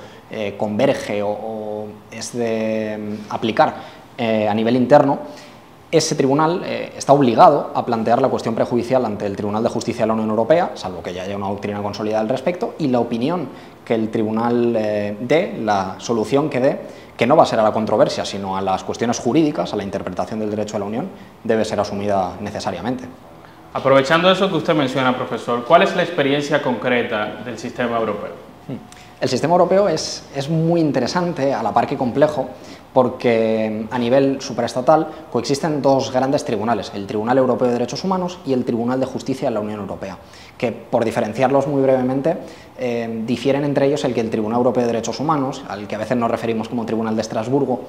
converge o es de aplicar a nivel interno, ese tribunal está obligado a plantear la cuestión prejudicial ante el Tribunal de Justicia de la Unión Europea, salvo que ya haya una doctrina consolidada al respecto, y la opinión que el tribunal dé, la solución que dé, que no va a ser a la controversia, sino a las cuestiones jurídicas, a la interpretación del derecho de la Unión, debe ser asumida necesariamente. Aprovechando eso que usted menciona, profesor, ¿cuál es la experiencia concreta del sistema europeo? El sistema europeo es muy interesante, a la par que complejo, porque a nivel supraestatal coexisten dos grandes tribunales, el Tribunal Europeo de Derechos Humanos y el Tribunal de Justicia de la Unión Europea, que, por diferenciarlos muy brevemente, difieren entre ellos el que el Tribunal Europeo de Derechos Humanos, al que a veces nos referimos como Tribunal de Estrasburgo,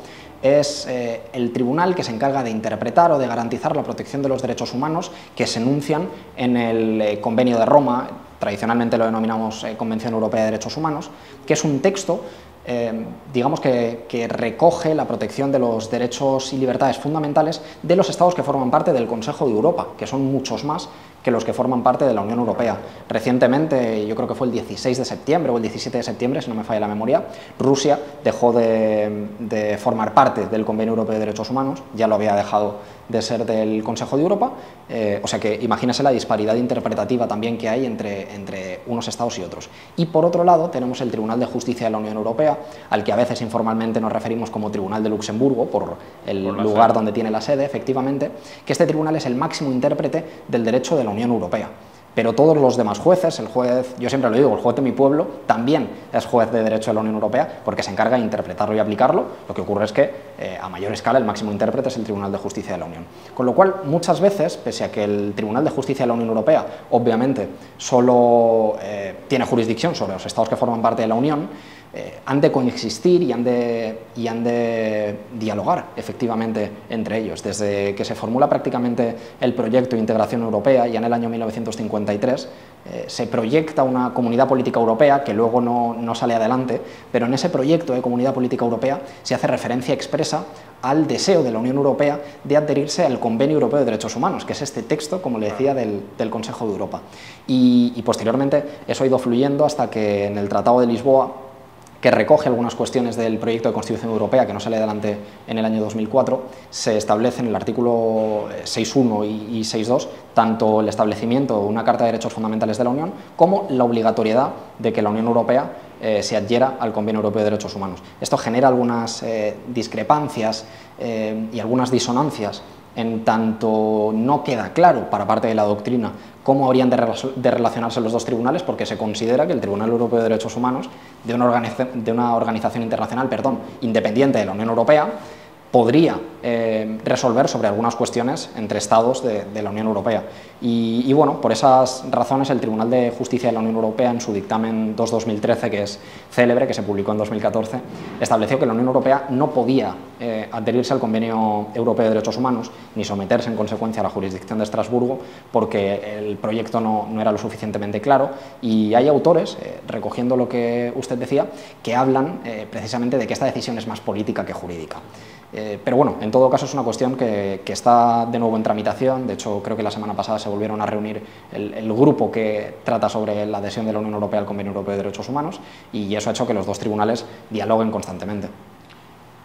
es el tribunal que se encarga de interpretar o de garantizar la protección de los derechos humanos que se enuncian en el Convenio de Roma, tradicionalmente lo denominamos Convención Europea de Derechos Humanos, que es un texto digamos que recoge la protección de los derechos y libertades fundamentales de los estados que forman parte del Consejo de Europa, que son muchos más que los que forman parte de la Unión Europea. Recientemente, yo creo que fue el 16 de septiembre o el 17 de septiembre, si no me falla la memoria, Rusia dejó de formar parte del Convenio Europeo de Derechos Humanos, ya lo había dejado de ser del Consejo de Europa, o sea que imagínese la disparidad interpretativa también que hay entre unos estados y otros. Y por otro lado tenemos el Tribunal de Justicia de la Unión Europea, al que a veces informalmente nos referimos como Tribunal de Luxemburgo, por el lugar donde tiene la sede, efectivamente, que este tribunal es el máximo intérprete del derecho de la Unión Europea. Pero todos los demás jueces, el juez, yo siempre lo digo, el juez de mi pueblo también es juez de derecho de la Unión Europea porque se encarga de interpretarlo y aplicarlo. Lo que ocurre es que a mayor escala el máximo intérprete es el Tribunal de Justicia de la Unión. Con lo cual, muchas veces, pese a que el Tribunal de Justicia de la Unión Europea obviamente solo tiene jurisdicción sobre los estados que forman parte de la Unión, han de coexistir y han de dialogar efectivamente entre ellos. Desde que se formula prácticamente el proyecto de integración europea, ya en el año 1953, se proyecta una comunidad política europea que luego no sale adelante, pero en ese proyecto de comunidad política europea se hace referencia expresa al deseo de la Unión Europea de adherirse al Convenio Europeo de Derechos Humanos, que es este texto, como le decía, del Consejo de Europa. Y posteriormente eso ha ido fluyendo hasta que en el Tratado de Lisboa, que recoge algunas cuestiones del proyecto de Constitución Europea que no sale adelante en el año 2004, se establece en el artículo 6.1 y 6.2 tanto el establecimiento de una Carta de Derechos Fundamentales de la Unión como la obligatoriedad de que la Unión Europea se adhiera al Convenio Europeo de Derechos Humanos. Esto genera algunas discrepancias y algunas disonancias, en tanto no queda claro para parte de la doctrina cómo habrían de relacionarse los dos tribunales, porque se considera que el Tribunal Europeo de Derechos Humanos, de una organización internacional independiente de la Unión Europea, podría resolver sobre algunas cuestiones entre estados de la Unión Europea. Y bueno, por esas razones el Tribunal de Justicia de la Unión Europea, en su dictamen 2/2013, que es célebre, que se publicó en 2014, estableció que la Unión Europea no podía adherirse al Convenio Europeo de Derechos Humanos ni someterse en consecuencia a la jurisdicción de Estrasburgo, porque el proyecto no era lo suficientemente claro. Y hay autores, recogiendo lo que usted decía, que hablan precisamente de que esta decisión es más política que jurídica. Pero bueno, en todo caso es una cuestión que está de nuevo en tramitación. De hecho, creo que la semana pasada se volvieron a reunir el grupo que trata sobre la adhesión de la Unión Europea al Convenio Europeo de Derechos Humanos, y eso ha hecho que los dos tribunales dialoguen constantemente.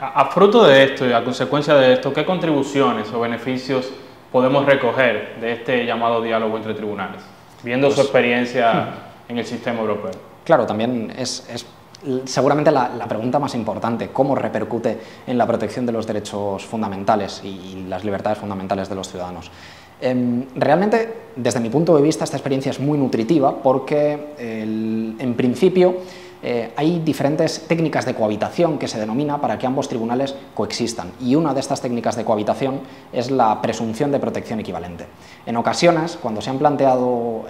A fruto de esto y a consecuencia de esto, ¿qué contribuciones o beneficios podemos recoger de este llamado diálogo entre tribunales, viendo su experiencia en el sistema europeo? Claro, también es seguramente la pregunta más importante: ¿cómo repercute en la protección de los derechos fundamentales y las libertades fundamentales de los ciudadanos? Realmente, desde mi punto de vista, esta experiencia es muy nutritiva porque, en principio, hay diferentes técnicas de cohabitación que se denomina para que ambos tribunales coexistan, y una de estas técnicas de cohabitación es la presunción de protección equivalente. En ocasiones, cuando se han planteado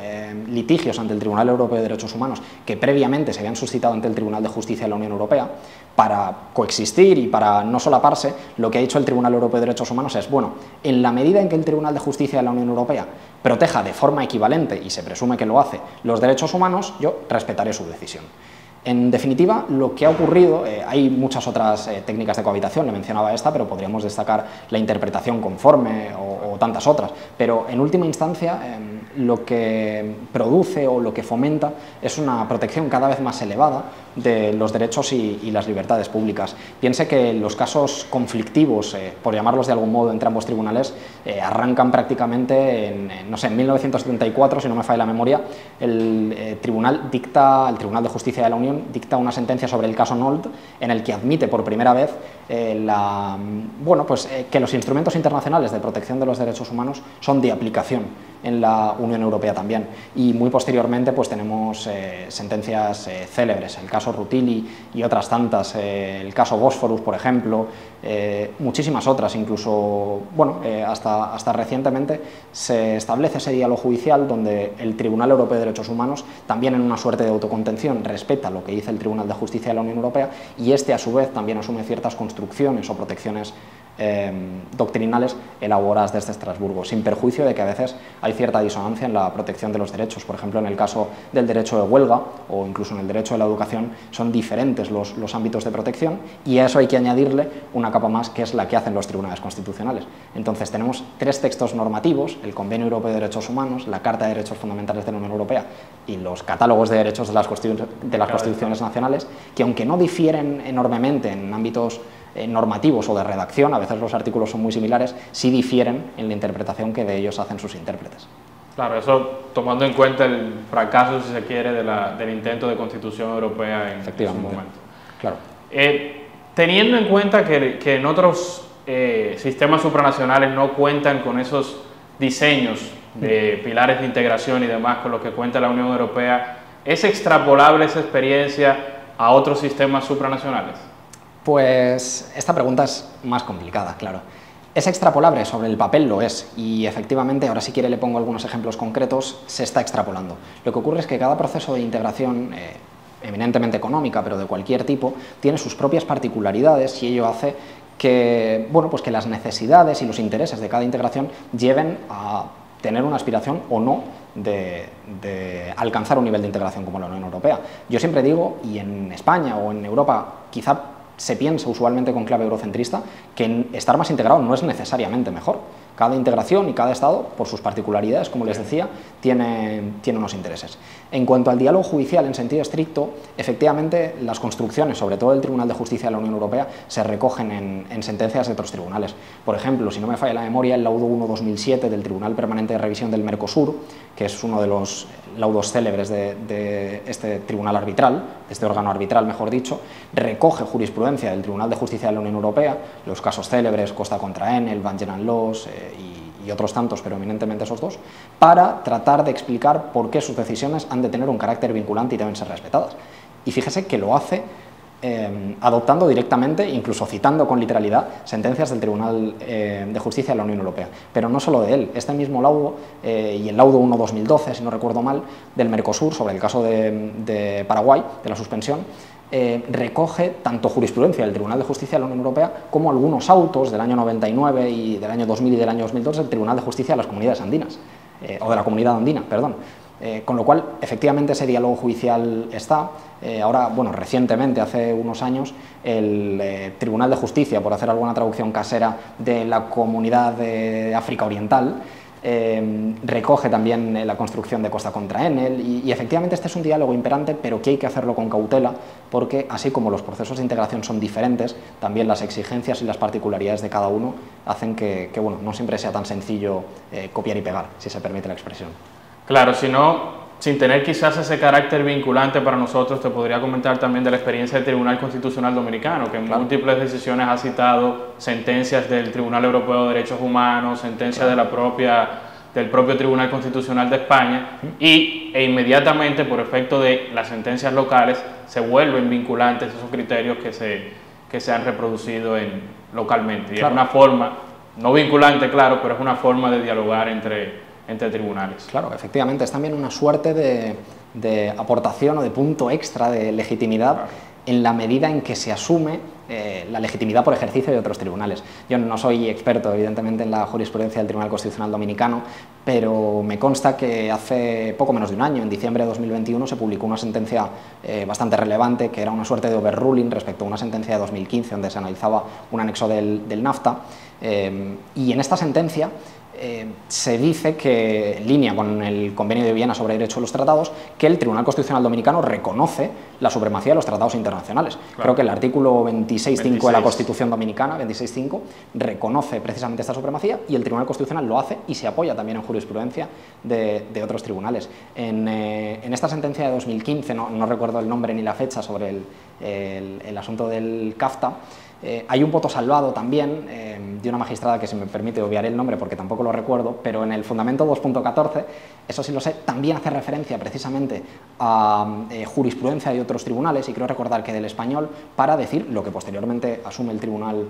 litigios ante el Tribunal Europeo de Derechos Humanos que previamente se habían suscitado ante el Tribunal de Justicia de la Unión Europea, para coexistir y para no solaparse, lo que ha dicho el Tribunal Europeo de Derechos Humanos es, bueno, en la medida en que el Tribunal de Justicia de la Unión Europea proteja de forma equivalente, y se presume que lo hace, los derechos humanos, yo respetaré su decisión. En definitiva, lo que ha ocurrido, hay muchas otras técnicas de cohabitación, le mencionaba esta, pero podríamos destacar la interpretación conforme o tantas otras, pero en última instancia lo que produce o lo que fomenta es una protección cada vez más elevada de los derechos y las libertades públicas. Piense que los casos conflictivos, por llamarlos de algún modo, entre ambos tribunales, arrancan prácticamente no sé, en 1974, si no me falla la memoria, el Tribunal de Justicia de la Unión dicta una sentencia sobre el caso Nold, en el que admite por primera vez que los instrumentos internacionales de protección de los derechos humanos son de aplicación en la Unión Europea también, y muy posteriormente pues tenemos sentencias célebres, el caso Rutili y otras tantas, el caso Bósforus, por ejemplo, muchísimas otras, incluso hasta recientemente se establece ese diálogo judicial donde el Tribunal Europeo de Derechos Humanos, también en una suerte de autocontención, respeta lo que dice el Tribunal de Justicia de la Unión Europea, y este a su vez también asume ciertas construcciones o protecciones doctrinales elaboradas desde Estrasburgo, sin perjuicio de que a veces hay cierta disonancia en la protección de los derechos. Por ejemplo, en el caso del derecho de huelga o incluso en el derecho de la educación son diferentes los ámbitos de protección, y a eso hay que añadirle una capa más, que es la que hacen los tribunales constitucionales. Entonces tenemos tres textos normativos: el Convenio Europeo de Derechos Humanos, la Carta de Derechos Fundamentales de la Unión Europea y los catálogos de derechos de las constituciones nacionales, que aunque no difieren enormemente en ámbitos normativos o de redacción, a veces los artículos son muy similares, sí difieren en la interpretación que de ellos hacen sus intérpretes. Claro, eso tomando en cuenta el fracaso, si se quiere, del intento de Constitución Europea en su momento. Claro. Teniendo en cuenta que en otros sistemas supranacionales no cuentan con esos diseños de pilares de integración y demás con los que cuenta la Unión Europea, ¿es extrapolable esa experiencia a otros sistemas supranacionales? Pues esta pregunta es más complicada, claro. ¿Es extrapolable? Sobre el papel lo es, y efectivamente, ahora si quiere le pongo algunos ejemplos concretos, se está extrapolando. Lo que ocurre es que cada proceso de integración, eminentemente económica, pero de cualquier tipo, tiene sus propias particularidades, y ello hace que, pues que las necesidades y los intereses de cada integración lleven a tener una aspiración o no de alcanzar un nivel de integración como la Unión Europea. Yo siempre digo, y en España o en Europa quizá se piensa usualmente con clave eurocentrista, que estar más integrado no es necesariamente mejor. Cada integración y cada Estado, por sus particularidades, como les decía, tiene unos intereses. En cuanto al diálogo judicial en sentido estricto, efectivamente las construcciones, sobre todo del Tribunal de Justicia de la Unión Europea, se recogen en sentencias de otros tribunales. Por ejemplo, si no me falla la memoria, el laudo 1-2007 del Tribunal Permanente de Revisión del Mercosur, que es uno de los laudos célebres de este tribunal arbitral, este órgano arbitral, mejor dicho, recoge jurisprudencia del Tribunal de Justicia de la Unión Europea, los casos célebres Costa contra Enel, Van Geran Loos y otros tantos, pero eminentemente esos dos, para tratar de explicar por qué sus decisiones han de tener un carácter vinculante y deben ser respetadas. Y fíjese que lo hace adoptando directamente, incluso citando con literalidad, sentencias del Tribunal de Justicia de la Unión Europea. Pero no solo de él, este mismo laudo y el laudo 1-2012, si no recuerdo mal, del Mercosur, sobre el caso de Paraguay, de la suspensión, recoge tanto jurisprudencia del Tribunal de Justicia de la Unión Europea como algunos autos del año 99 y del año 2000 y del año 2002 del Tribunal de Justicia de las Comunidades Andinas, o de la Comunidad Andina, perdón. Con lo cual, efectivamente, ese diálogo judicial está. Ahora, recientemente, hace unos años, el Tribunal de Justicia, por hacer alguna traducción casera, de la Comunidad de África Oriental, recoge también la construcción de Costa contra Enel, y efectivamente este es un diálogo imperante, pero que hay que hacerlo con cautela, porque así como los procesos de integración son diferentes, también las exigencias y las particularidades de cada uno hacen que no siempre sea tan sencillo copiar y pegar, si se permite la expresión. Claro, sin tener quizás ese carácter vinculante para nosotros, te podría comentar también de la experiencia del Tribunal Constitucional Dominicano, que en múltiples decisiones ha citado sentencias del Tribunal Europeo de Derechos Humanos, sentencias de del propio Tribunal Constitucional de España e inmediatamente, por efecto de las sentencias locales, se vuelven vinculantes esos criterios que se han reproducido localmente. Y es una forma, no vinculante, claro, pero es una forma de dialogar entre tribunales. Claro, efectivamente, es también una suerte de aportación o de punto extra de legitimidad en la medida en que se asume la legitimidad por ejercicio de otros tribunales. Yo no soy experto, evidentemente, en la jurisprudencia del Tribunal Constitucional Dominicano, pero me consta que hace poco menos de un año, en diciembre de 2021, se publicó una sentencia bastante relevante, que era una suerte de overruling respecto a una sentencia de 2015, donde se analizaba un anexo del NAFTA, y en esta sentencia se dice que, en línea con el Convenio de Viena sobre Derecho de los Tratados, que el Tribunal Constitucional Dominicano reconoce la supremacía de los tratados internacionales. Claro. Creo que el artículo 26.5 de la Constitución Dominicana, 26.5, reconoce precisamente esta supremacía, y el Tribunal Constitucional lo hace y se apoya también en jurisprudencia de otros tribunales. En esta sentencia de 2015, no recuerdo el nombre ni la fecha, sobre el asunto del CAFTA, hay un voto salvado también de una magistrada que, se me permite, obviaré el nombre porque tampoco lo recuerdo, pero en el fundamento 2.14, eso sí lo sé, también hace referencia precisamente a jurisprudencia de otros tribunales, y creo recordar que del español, para decir lo que posteriormente asume el Tribunal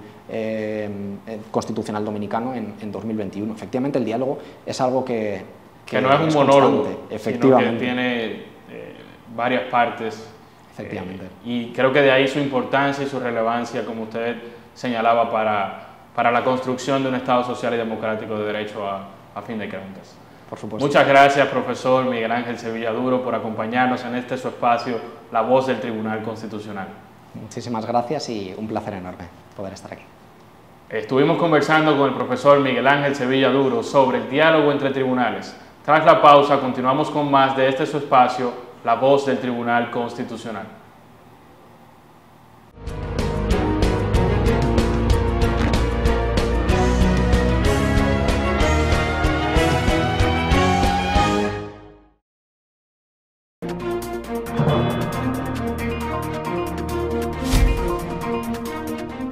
Constitucional Dominicano en 2021. Efectivamente, el diálogo es algo que no es un monólogo, efectivamente, sino que tiene varias partes. Efectivamente. Y creo que de ahí su importancia y su relevancia, como usted señalaba, para la construcción de un Estado social y democrático de derecho a fin de cuentas. Por supuesto. Muchas gracias, profesor Miguel Ángel Sevilla Duro, por acompañarnos en su espacio, La Voz del Tribunal Constitucional. Muchísimas gracias y un placer enorme poder estar aquí. Estuvimos conversando con el profesor Miguel Ángel Sevilla Duro sobre el diálogo entre tribunales. Tras la pausa, continuamos con más de su espacio, La Voz del Tribunal Constitucional.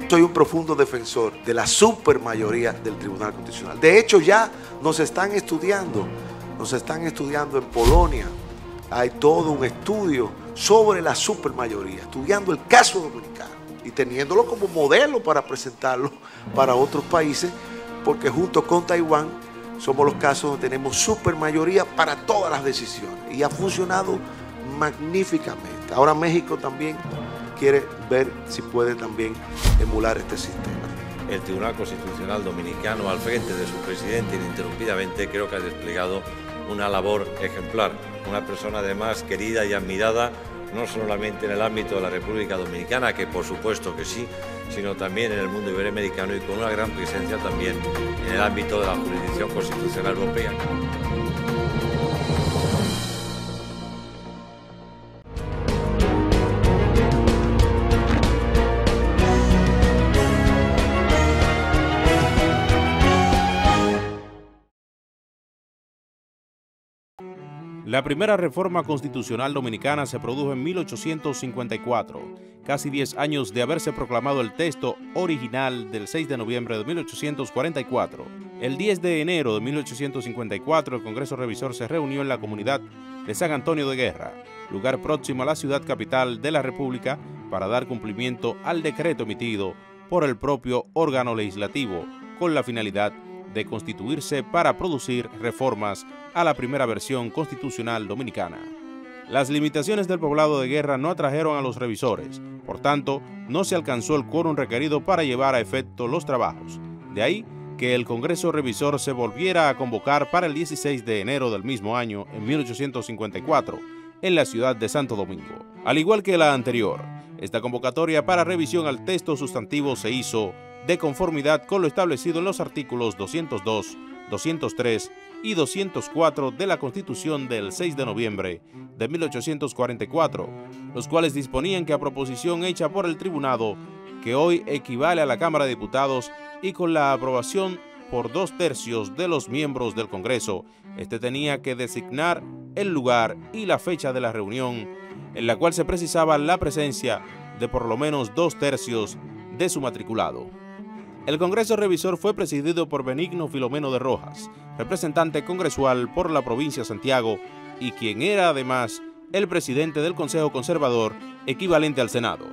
Soy un profundo defensor de la supermayoría del Tribunal Constitucional. De hecho, ya nos están estudiando en Polonia. Hay todo un estudio sobre la supermayoría, estudiando el caso dominicano y teniéndolo como modelo para presentarlo para otros países, porque junto con Taiwán somos los casos donde tenemos supermayoría para todas las decisiones y ha funcionado magníficamente. Ahora México también quiere ver si puede también emular este sistema. El Tribunal Constitucional Dominicano, al frente de su presidente ininterrumpidamente, creo que ha desplegado una labor ejemplar, una persona además querida y admirada, no solamente en el ámbito de la República Dominicana, que por supuesto que sí, sino también en el mundo iberoamericano y con una gran presencia también en el ámbito de la jurisdicción constitucional europea. La primera reforma constitucional dominicana se produjo en 1854, casi 10 años de haberse proclamado el texto original del 6 de noviembre de 1844. El 10 de enero de 1854, el Congreso Revisor se reunió en la comunidad de San Antonio de Guerra, lugar próximo a la ciudad capital de la República, para dar cumplimiento al decreto emitido por el propio órgano legislativo, con la finalidad de constituirse para producir reformas a la primera versión constitucional dominicana. Las limitaciones del poblado de Guerra no atrajeron a los revisores, por tanto, no se alcanzó el quórum requerido para llevar a efecto los trabajos. De ahí que el Congreso Revisor se volviera a convocar para el 16 de enero del mismo año, en 1854, en la ciudad de Santo Domingo. Al igual que la anterior, esta convocatoria para revisión al texto sustantivo se hizo de conformidad con lo establecido en los artículos 202, 203 y 204 de la Constitución del 6 de noviembre de 1844, los cuales disponían que a proposición hecha por el tribunado, que hoy equivale a la Cámara de Diputados, y con la aprobación por 2/3 de los miembros del Congreso, este tenía que designar el lugar y la fecha de la reunión, en la cual se precisaba la presencia de por lo menos 2/3 de su matriculado. El Congreso Revisor fue presidido por Benigno Filomeno de Rojas, representante congresual por la provincia de Santiago y quien era además el presidente del Consejo Conservador, equivalente al Senado.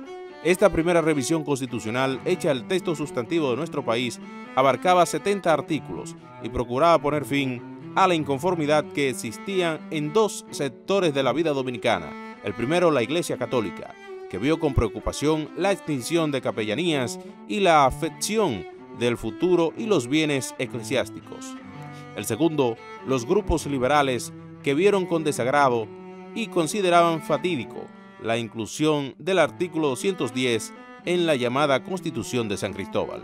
Esta primera revisión constitucional, hecha al texto sustantivo de nuestro país, abarcaba 70 artículos y procuraba poner fin a la inconformidad que existía en dos sectores de la vida dominicana. El primero, la Iglesia Católica, que vio con preocupación la extinción de capellanías y la afección del futuro y los bienes eclesiásticos. El segundo, los grupos liberales, que vieron con desagrado y consideraban fatídico la inclusión del artículo 210 en la llamada Constitución de San Cristóbal.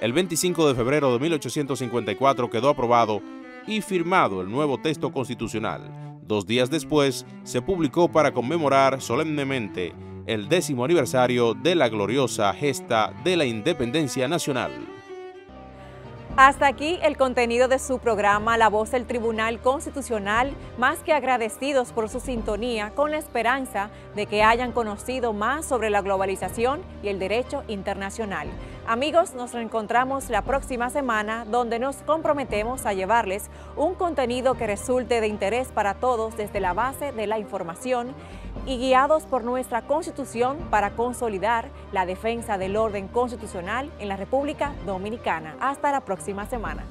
El 25 de febrero de 1854 quedó aprobado y firmado el nuevo texto constitucional. 2 días después se publicó para conmemorar solemnemente el 10º aniversario de la gloriosa gesta de la independencia nacional. Hasta aquí el contenido de su programa La Voz del Tribunal Constitucional, más que agradecidos por su sintonía, con la esperanza de que hayan conocido más sobre la globalización y el derecho internacional. Amigos, nos reencontramos la próxima semana, donde nos comprometemos a llevarles un contenido que resulte de interés para todos desde la base de la información y guiados por nuestra Constitución para consolidar la defensa del orden constitucional en la República Dominicana. Hasta la próxima semana.